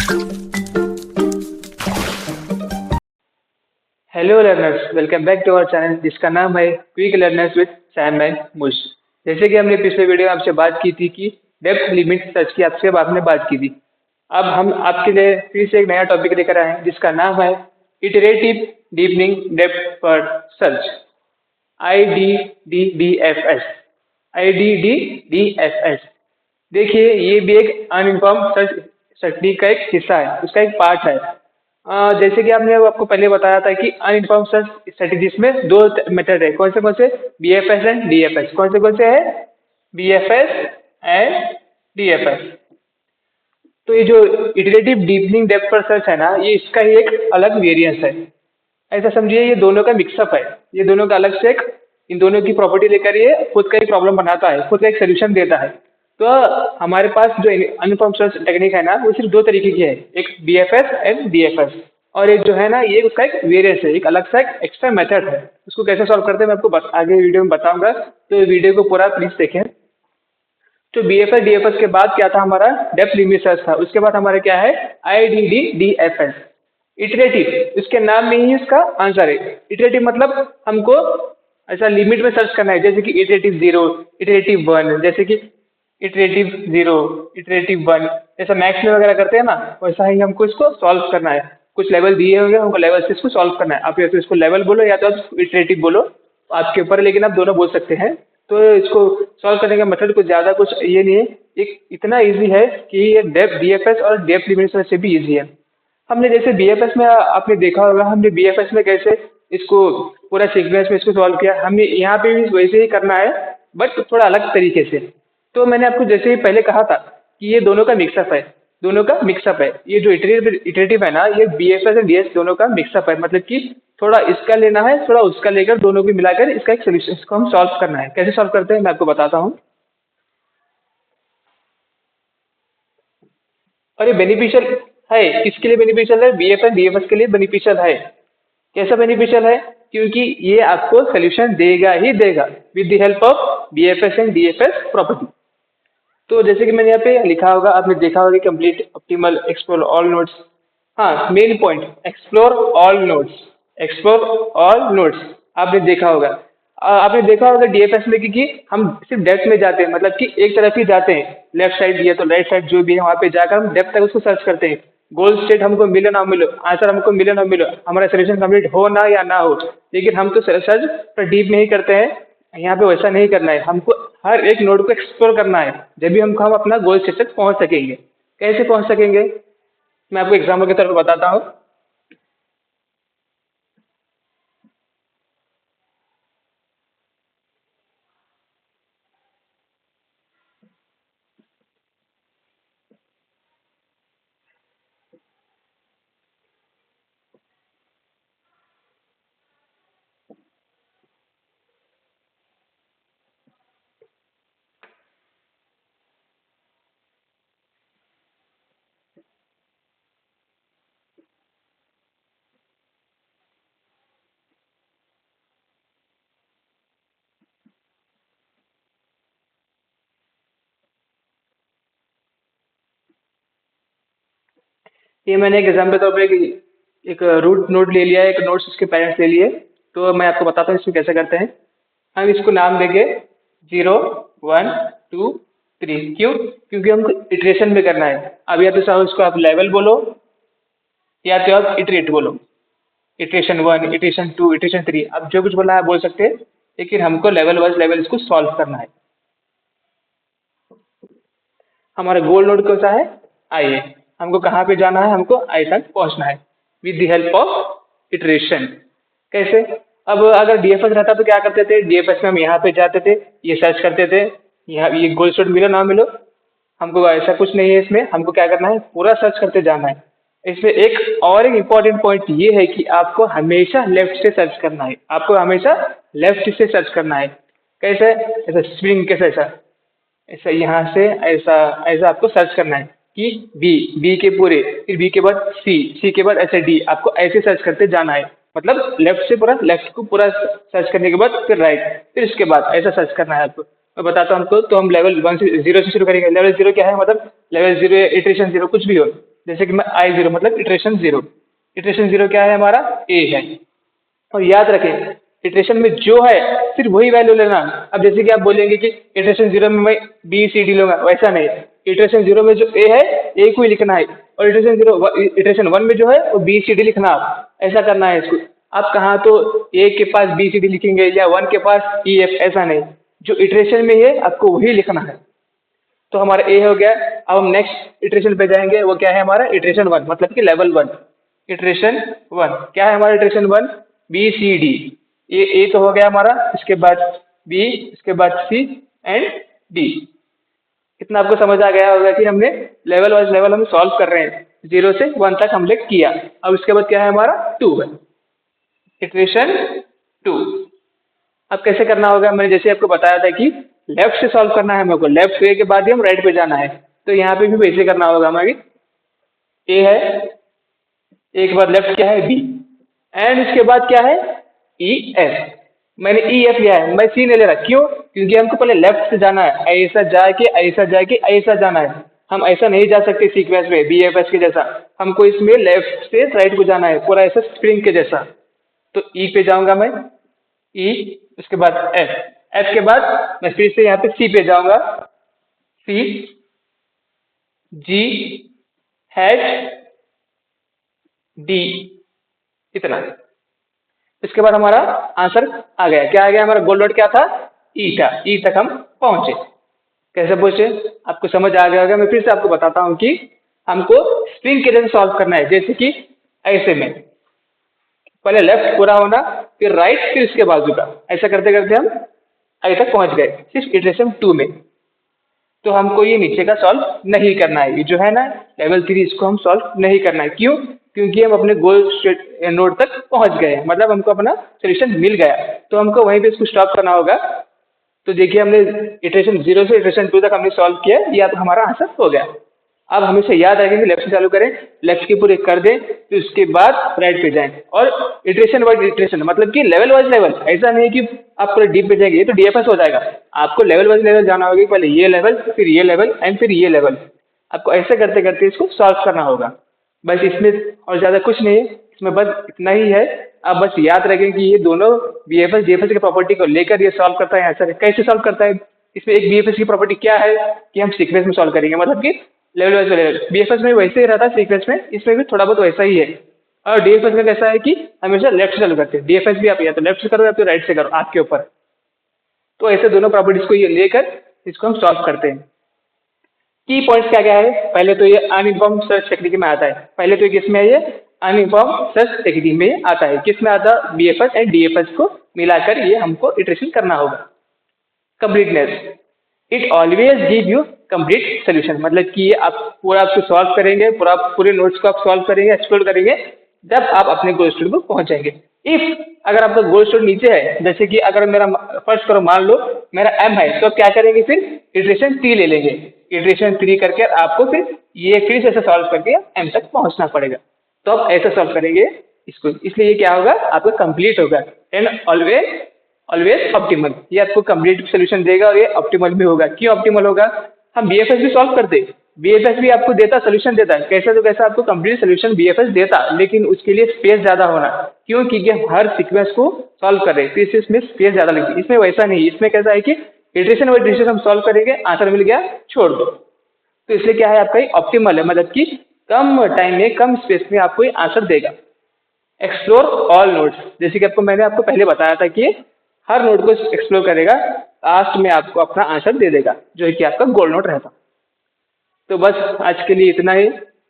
Hello learners, welcome back to our channel जिसका नाम है quick learners with Sam and Mush. जैसे कि हमने पिछले वीडियो में आपसे बात की थी कि डेप्थ लिमिट सर्च की आपसे आपने बात की थी। अब हम आपके लिए फिर से एक नया टॉपिक लेकर आए हैं जिसका नाम है iterative deepening depth first search, IDDDFS। IDDDFS, देखिए ये भी एक अनइन्फॉर्म सर्च टेक्निक का एक हिस्सा है, उसका एक पार्ट है। जैसे कि आपने आपको पहले बताया था कि अनइन्फॉर्म सर्च स्ट्रेटेजीज में दो मेथड है। कौन से BFS एंड DFS। कौन से है BFS एंड DFS। तो ये जो iterative deepening depth first search है ना, ये इसका ही एक अलग वेरिएंस है। ऐसा समझिए ये दोनों का मिक्सअप है। ये दोनों का अलग से एक, इन दोनों की प्रॉपर्टी लेकर ये खुद का एक प्रॉब्लम बनाता है, खुद का एक सोल्यूशन देता है। तो हमारे पास जो अनइन्फॉर्म सर्च टेक्निक है ना, वो सिर्फ दो तरीके की है, एक BFS एंड DFS। और एक जो है ना, ये उसका एक वेरिएंस है, एक अलग सा एक एक्स्ट्रा मेथड है। उसको कैसे सॉल्व करते हैं मैं आपको आगे वीडियो में बताऊंगा, तो वीडियो को पूरा प्लीज देखें। तो BFS DFS के बाद क्या था हमारा, डेप्थ लिमिट सर्च था। उसके बाद हमारा क्या है, IDDDFS, इटरेटिव। इसके नाम में ही इसका आंसर है। इटरेटिव मतलब हमको ऐसा लिमिट में सर्च करना है, जैसे कि इटरेटिव 0, इटरेटिव 1, जैसे कि इटरेटिव 0, इटरेटिव 1, जैसा मैथ्स में वगैरह करते हैं ना, वैसा ही हमको इसको सॉल्व करना है। कुछ लेवल दिए होंगे, हमको लेवल से इसको सॉल्व करना है। आप या तो इसको लेवल बोलो या तो आप इटरेटिव बोलो, आपके ऊपर है, लेकिन आप दोनों बोल सकते हैं। तो इसको सॉल्व करने का मेथड कुछ ज़्यादा कुछ ये नहीं है, एक इतना इजी है कि ये डेप्थ DFS और डेप्थ लिमिट सर्च से भी इजी है। हमने जैसे BFS में आपने देखा होगा, हमने BFS में कैसे इसको पूरा सीक्वेंस में इसको सॉल्व किया, हमें यहाँ पे भी वैसे ही करना है, बट थोड़ा अलग तरीके से। तो मैंने आपको जैसे ही पहले कहा था कि ये दोनों का मिक्सअप है, दोनों का मिक्सअप है। ये जो इटरेटिव है ना, ये BFS और DS दोनों का मिक्सअप है। मतलब कि थोड़ा इसका लेना है, थोड़ा उसका लेकर, दोनों को मिलाकर इसका एक सोल्यूशन, इसको हम सॉल्व करना है। कैसे सॉल्व करते हैं मैं आपको बताता हूँ। और ये बेनिफिशियल है, किसके लिए बेनिफिशियल है, BFS DFS के लिए बेनिफिशियल है। कैसा बेनिफिशियल है, क्योंकि ये आपको सोल्यूशन देगा ही देगा with the help of BFS and DFS property. तो जैसे कि मैंने यहाँ पे लिखा होगा, आपने देखा होगा, complete optimal explore all nodes. हाँ, main point explore all nodes, explore all nodes आपने देखा होगा। आपने देखा होगा DFS में कि हम सिर्फ डेप्थ में जाते हैं, मतलब कि एक तरफ ही जाते हैं, लेफ्ट साइड दिया तो राइट साइड जो भी है वहाँ पे जाकर हम डेप्थ तक उसको सर्च करते हैं। गोल स्टेट हमको मिले ना मिलो, आंसर हमको मिले ना मिलो, हमारा सोल्यूशन कंप्लीट हो ना या ना हो, लेकिन हम तो सर्च पर डीप में ही करते हैं। यहाँ पे वैसा नहीं करना है, हमको हर एक नोड को एक्सप्लोर करना है, जब भी हम अपना गोल स्टेट तक पहुंच सकेंगे। कैसे पहुंच सकेंगे, मैं आपको एग्जाम्पल के तौर पर बताता हूँ। ये मैंने एक एग्जाम्पल तौर पर एक रूट नोड ले लिया है, एक नोड्स उसके पेरेंट्स ले लिए। तो मैं आपको बताता हूँ इसमें कैसे करते हैं। हम इसको नाम देंगे 0, 1, 2, 3। क्यों, क्योंकि हमको इटरेशन में करना है। अब या तो चाहे उसको आप लेवल बोलो या तो आप इटरेट बोलो, इटरेशन 1, इटरेशन 2, इटरेशन 3, आप जो कुछ बोला है बोल सकते हैं, लेकिन हमको लेवल वाइज लेवल इसको सॉल्व करना है। हमारा गोल नोड कौन सा है, आई है। हमको कहाँ पे जाना है, हमको आई तक पहुंचना है with the help of iteration. कैसे, अब अगर DFS रहता तो क्या करते थे, DFS में हम यहाँ पे जाते थे, ये सर्च करते थे, यहाँ ये गोल स्टोर मिलो ना मिलो, हमको ऐसा कुछ नहीं है। इसमें हमको क्या करना है, पूरा सर्च करते जाना है। इसमें एक और एक इम्पॉर्टेंट पॉइंट ये है कि आपको हमेशा लेफ्ट से सर्च करना है, आपको हमेशा लेफ्ट से सर्च करना है। कैसे, ऐसा स्प्रिंग कैसे, ऐसा ऐसा यहाँ से ऐसा ऐसा आपको सर्च करना है कि बी के पूरे, फिर बी के बाद सी के बाद ऐसे डी, आपको ऐसे सर्च करते जाना है। मतलब लेफ्ट से पूरा, लेफ्ट को पूरा सर्च करने के बाद फिर राइट, फिर इसके बाद ऐसा सर्च करना है आपको। मैं बताता हूँ आपको। तो हम लेवल 1 से 0 से शुरू करेंगे। लेवल 0 क्या है, मतलब लेवल 0 इटरेशन 0 कुछ भी हो, जैसे कि मैं I0 मतलब इटरेशन जीरो, इटरेशन जीरो क्या है हमारा ए है। और याद रखें इटरेशन में जो है सिर्फ वही वैल्यू लेना। अब जैसे कि आप बोलेंगे कि इटरेशन जीरो में मैं बी सी डी लूंगा, वैसा नहीं। इटरेशन जीरो में जो ए है ए को ही लिखना है, और इटरेशन वन में जो है वो बी सी डी लिखना। आप ऐसा करना है इसको। आप कहाँ तो ए के पास बी सी डी लिखेंगे या वन के पास ई एफ, ऐसा नहीं। जो इटरेशन में है आपको वही लिखना है। तो हमारा ए हो गया। अब हम नेक्स्ट इटरेशन पे जाएंगे, वो क्या है हमारा इटरेशन वन, मतलब कि लेवल वन। इटरेशन वन क्या है हमारा iteration one, B C D. ये ए तो हो गया हमारा, इसके बाद बी, इसके बाद सी एंड डी। इतना आपको समझ आ गया होगा कि हमने लेवल वाइज लेवल हम सॉल्व कर रहे हैं, जीरो से वन तक हमने किया। अब इसके बाद क्या है हमारा टू है, इटरेशन टू। अब कैसे करना होगा, मैंने जैसे आपको बताया था कि लेफ्ट से सॉल्व करना है हमको, लेफ्ट से के बाद ही हम राइट पे जाना है। तो यहाँ पे भी वैसे करना होगा हमारी। ए है, एक बार लेफ्ट क्या है बी, एंड इसके बाद क्या है ई एफ। मैंने ई एफ लिया है, मैं सी नहीं ले रहा, क्यों? क्योंकि हमको पहले लेफ्ट से जाना है, ऐसा जाके ऐसा जाके ऐसा जाना है। हम ऐसा नहीं जा सकते सीक्वेंस में बी एफ एस के जैसा, हमको इसमें लेफ्ट से राइट को जाना है, पूरा ऐसा स्प्रिंग के जैसा। तो ई पे जाऊंगा मैं, ई, उसके बाद एफ, एफ के बाद मैं फिर से यहाँ पे सी पे जाऊंगा, सी, जी, एच, डी, इतना। इसके बाद हमारा आंसर आ गया। क्या आ गया हमारा गोल नोट क्या था, ई था। ई तक हम पहुंचे। कैसे पहुंचे आपको समझ आ गया होगा। मैं फिर से आपको बताता हूं कि हमको स्प्रिंग के जैसे सॉल्व करना है। जैसे कि ऐसे में पहले लेफ्ट पूरा होना, फिर राइट, फिर इसके बाजू का, ऐसा करते करते हम अभी तक पहुंच गए सिर्फ इटरेशन टू में। तो हमको ये नीचे का सॉल्व नहीं करना है, ये जो है ना लेवल थ्री, इसको हम सॉल्व नहीं करना है। क्यों? क्योंकि हम अपने गोल नोड तक पहुंच गए, मतलब हमको अपना सोल्यूशन मिल गया। तो हमको वहीं पे इसको स्टॉप करना होगा। तो देखिए हमने इटरेशन जीरो से इटरेशन टू तक हमने सॉल्व किया, ये अब हमारा आंसर हो गया। अब हमेशा याद रखें कि लेफ्ट से चालू करें, लेफ्ट की पूरे कर दें, फिर उसके बाद राइट पे जाएं। और इटरेशन वाइज इटरेशन मतलब कि लेवल वाइज लेवल, ऐसा नहीं कि आप पूरे डीप पे जाएंगे, ये तो डीएफएस हो जाएगा। आपको लेवल वाइज लेवल जाना होगा, पहले ये लेवल, फिर ये लेवल एंड फिर ये लेवल। आपको ऐसे करते करते इसको सॉल्व करना होगा। बस इसमें और ज़्यादा कुछ नहीं है, इसमें बस इतना ही है। आप बस याद रखें कि ये दोनों बीएफएस डीएफएस की प्रॉपर्टी को लेकर ये सॉल्व करता है आंसर। कैसे सॉल्व करता है, इसमें एक बीएफएस की प्रॉपर्टी क्या है कि हम सीक्वेंस में सॉल्व करेंगे, मतलब कि लेवल वाइज लेवल। बीएफएस में वैसे ही रहता है सीक्वेंस में, इसमें भी थोड़ा बहुत वैसा ही है। और डीएफएस में कैसा है कि हमेशा लेफ्ट से चालू करते हैं। डीएफएस भी आप या तो लेफ्ट से करो या तो राइट से करो, आपके ऊपर। तो ऐसे दोनों प्रॉपर्टीज को ये लेकर इसको हम सॉल्व करते हैं। की पॉइंट्स क्या क्या है, पहले तो ये अनइन्फॉर्म्ड सर्च टेक्निक में आता है। पहले तो किसमें है, ये अनइन्फॉर्म्ड सर्च टेक्निक में आता है। किसमें आता है, बीएफएस एंड डीएफएस को मिलाकर ये हमको इटरेशन करना होगा। Completeness, it always give you complete solution, मतलब कि ये आप पूरा आपको सॉल्व करेंगे, पूरे नोट्स को आप सॉल्व करेंगे, एक्सप्लोर करेंगे, जब आप अपने गोल स्टोर को पहुंचेंगे। इफ अगर आपका गोल स्टोर नीचे है, जैसे कि अगर मेरा फर्स्ट करो मान लो मेरा एम है, तो आप क्या करेंगे, फिर इटरेशन थ्री ले लेंगे। इटरेशन थ्री करके आपको फिर ये फिर से ऐसे सॉल्व करके एम तक पहुंचना पड़ेगा। तो आप ऐसे सॉल्व करेंगे इसको, इसलिए ये क्या होगा, आपका कंप्लीट होगा एंड ऑलवेज ऑप्टिमल। ये आपको कंप्लीट सोल्यूशन देगा और ये ऑप्टिमल भी होगा। क्यों ऑप्टिमल होगा, हम बीएफएस भी सॉल्व करते, बीएफएस भी आपको देता, सोल्यूशन देता है, कैसा तो कैसा आपको कंप्लीट सोल्यूशन बीएफएस देता, लेकिन उसके लिए स्पेस ज्यादा होना। क्यों? क्योंकि हम हर सीक्वेंस को सॉल्व कर रहे हैं, तो इसमें स्पेस ज्यादा लगती है। इसमें वैसा नहीं, इसमें कैसा है कि इटरेशन वाइज इटरेशन हम सॉल्व करेंगे, आंसर मिल गया, छोड़ दो। तो इसलिए क्या है, आपका ऑप्टिमल है, मतलब कि कम टाइम में कम स्पेस में आपको ये आंसर देगा। एक्सप्लोर ऑल नोड्स, जैसे कि मैंने आपको पहले बताया था कि हर नोड को एक्सप्लोर करेगा, लास्ट में आपको अपना आंसर दे देगा, जो है कि आपका गोल नोड रहता। तो बस आज के लिए इतना ही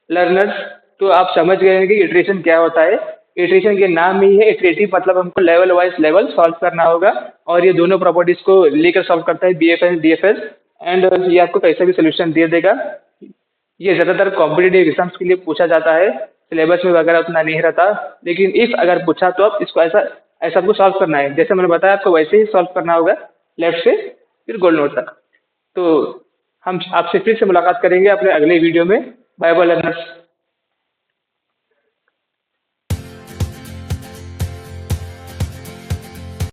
लर्नर्स। तो आप समझ गए हैं कि इटरेशन क्या होता है। इटरेशन के नाम ही है इटरेटिव, मतलब हमको लेवल वाइज लेवल सॉल्व करना होगा, और ये दोनों प्रॉपर्टीज को लेकर सॉल्व करता है बीएफएस डीएफएस, एंड ये आपको कैसा भी सोल्यूशन दे देगा। ये ज़्यादातर कॉम्पिटेटिव एग्जाम्स के लिए पूछा जाता है, सिलेबस में वगैरह उतना नहीं रहता, लेकिन इफ अगर पूछा तो आप इसको ऐसा ऐसा आपको सॉल्व करना है, जैसे मैंने बताया आपको वैसे ही सॉल्व करना होगा, लेफ्ट से फिर गोल नोड तक। तो हम आपसे फिर से मुलाकात करेंगे अपने अगले वीडियो में। Bye bye learners.